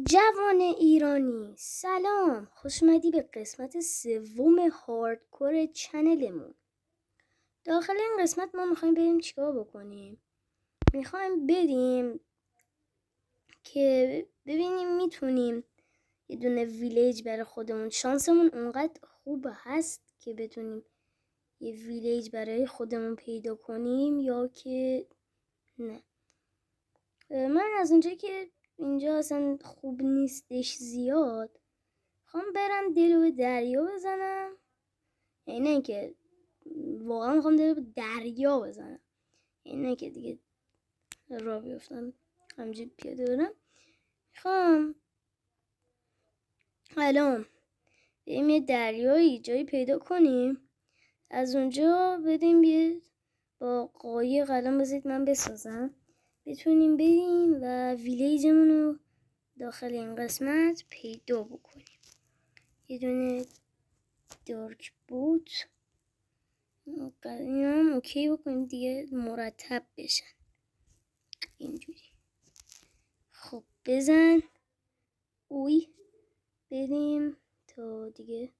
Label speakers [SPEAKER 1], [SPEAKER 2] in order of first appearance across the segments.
[SPEAKER 1] جوان ایرانی سلام، خوش اومدی به قسمت سوم هاردکور چنلمون. داخل این قسمت ما میخوایم بریم چیکار بکنیم؟ میخوایم بریم که ببینیم میتونیم یه دونه ویلیج برای خودمون، شانسمون اونقدر خوب هست که بتونیم یه ویلیج برای خودمون پیدا کنیم یا که نه. من از اونجایی که اینجا اصلا خوب نیستش زیاد، خوام برم دلو به دریا بزنم. یعنی نه که واقعا میخوام دلو به دریا بزنم، یعنی نه که دیگه را بیفتم همجوری پیاده برم. میخوام الان بریم یه دریایی جایی پیدا کنیم، از اونجا بریم یه با قایق الان بذارید من بسازم، بتونیم بریم و ویلیجمون رو داخل این قسمت پیدا بکنیم. یه دونه دارک بوت این هم اوکی بکنیم دیگه، مرتب بشن اینجوری. خب بزن اوی بریم تا دیگه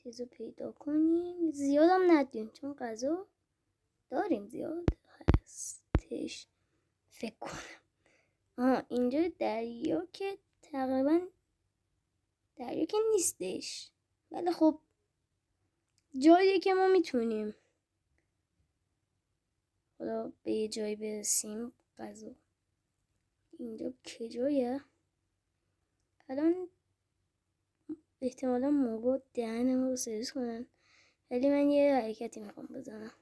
[SPEAKER 1] چیزو پیدا کنیم. زیادم ندیم چون غذا داریم زیاد هستش فکر کنم. اینجا دریا که تقریبا دریا که نیستش، ولی خب جاییه که ما میتونیم حالا به یه جایی برسیم. غذا اینجا کجایه؟ الان احتمالا موقع دهن ما رو سرویس کنن، ولی من یه حرکتی میخوام بزنم.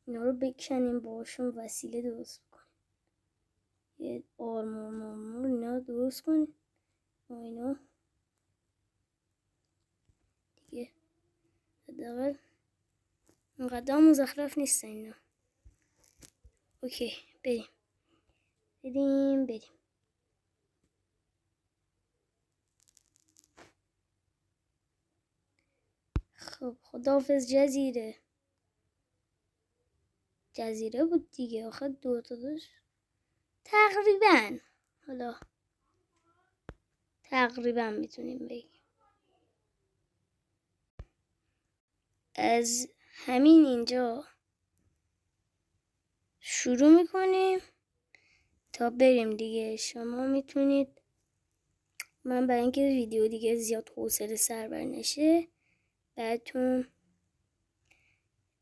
[SPEAKER 1] اینا رو بکنیم باشون وسیله درست کنیم، یه آرمور اینا درست کنیم و اینا دیگه حداقل اینقدر مزخرف نیستن اینا. اوکی بریم. خب خداحافظ جزیره بود دیگه، آخه دو تا داشت تقریبا، حالا تقریبا میتونیم بگیم. از همین اینجا شروع میکنیم تا بریم دیگه. شما میتونید، من برای اینکه ویدیو دیگه زیاد حوصله سربر نشه براتون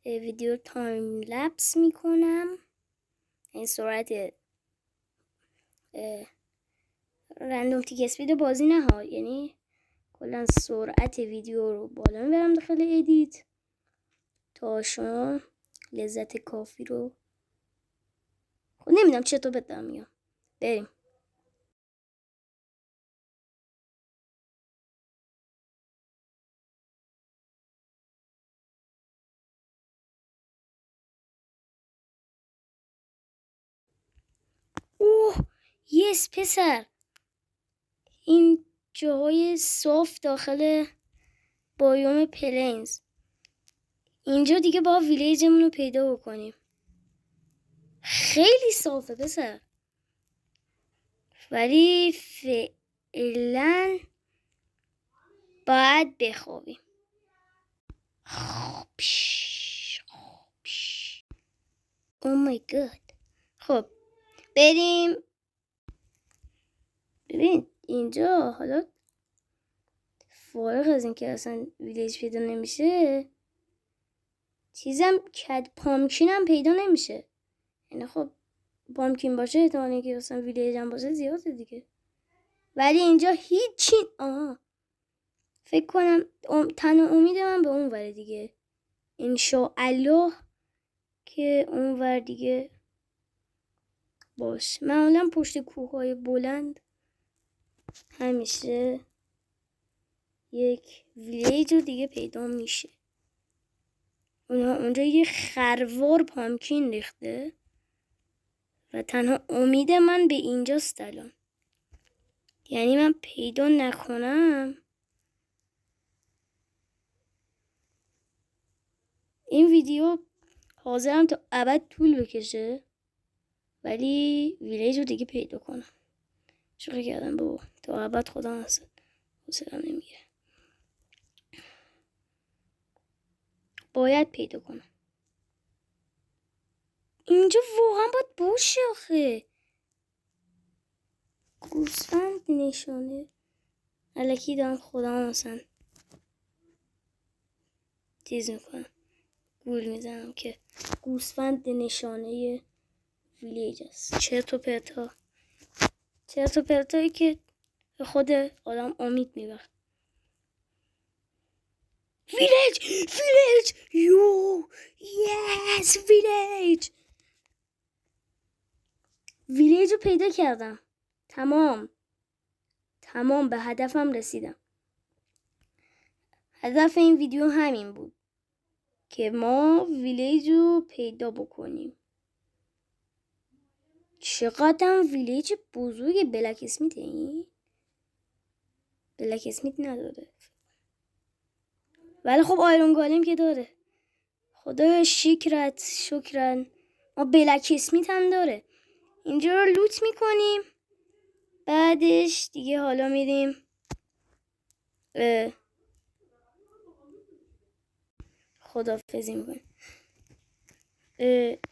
[SPEAKER 1] ویدیو تایم لپس میکنم، این سرعت رندوم تیک اسپید بازی نه ها، یعنی کلا سرعت ویدیو رو بالا میبرم داخل ادیت تا شما لذت کافی رو خود نمیدونم چطور بدم میام. بریم. اوه یس پسر، این جاهای صاف داخل بایوم پلینز، اینجا دیگه با ویلیجمون رو پیدا بکنیم. خیلی صافه پسر، ولی فعلا باید بخوابیم. او مای گاد. خب بریم. ببین اینجا حالا فارغ از این که اصلا ویلیج پیدا نمیشه، چیزم کد پامکین هم پیدا نمیشه. یعنی خب پامکین باشه احتمالی که اصلا ویلیج هم باشه زیاده دیگه، ولی اینجا هیچی. فکر کنم تنها امید من به اون وره دیگه، انشاءالله که اون ور دیگه باش. معمولا پشت کوههای بلند همیشه یک ویلیج رو دیگه پیدا میشه. اونجا یه خروار پامکین ریخته و تنها امید من به اینجاست الان. یعنی من پیدا نکنم این ویدیو حاضرم تا ابد طول بکشه، ولی ویلیج رو دیگه پیدا کنم. شوخی کردم بابا، تا ابد خدا نصد حوصله‌ام نمیگیره. باید پیدا کنم. اینجا واقعا باید باشه آخه. گوسفند نشانه الکی دارم خودم مثلا چیز میکنم، گول میزنم که گوسفند نشانه ویلیج است. چرت و پرتایی که خود آدم امید میبخشه. ویلیج یو یس ویلیج رو پیدا کردم. تمام به هدفم رسیدم. هدف این ویدیو همین بود که ما ویلیج رو پیدا بکنیم. چقدر ویلیج بزرگ. بلک اسمیت این؟ بلک اسمیت نداره ولی خب آیرون گالم که داره. خدایا شکرن ما بلک اسمیت هم داره. اینجا رو لوت میکنیم، بعدش دیگه حالا میریم خداحافظی میکنیم.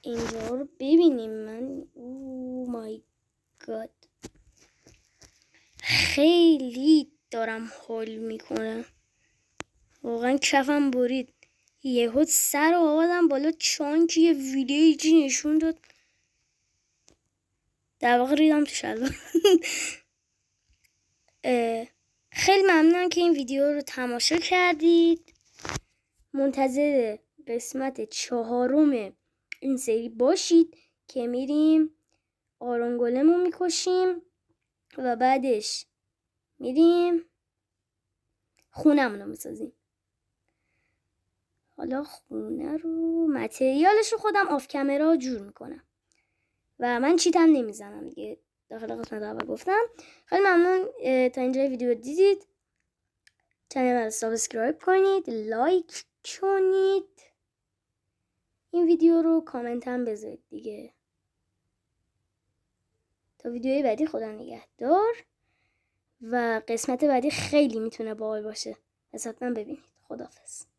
[SPEAKER 1] اینجا رو ببینیم. من او مای گاد خیلی دارم حال میکنم، واقعا کفم برید. یهو سر آوردم بالا چانک یه ویلیجی نشون داد، در واقع ریدم تو شلوار. خیلی ممنونم که این ویدیو رو تماشا کردید. منتظر قسمت 4 این سری باشید که میریم آرون گولم رو میکشیم و بعدش میریم خونمون رو میسازیم. حالا خونه رو متریالش رو خودم آف کامرا جور میکنم و من چیتم نمیزنم دیگه. داخل قسمت اول گفتم. خیلی ممنون تا اینجای ویدیو دیدید. چنل رو سابسکرایب کنید، لایک کنید، این ویدیو رو کامنت هم بذارید دیگه. تا ویدیوی بعدی خدا نگهدار و قسمت بعدی خیلی میتونه باحال باشه. حتما ببینید. خداحافظ.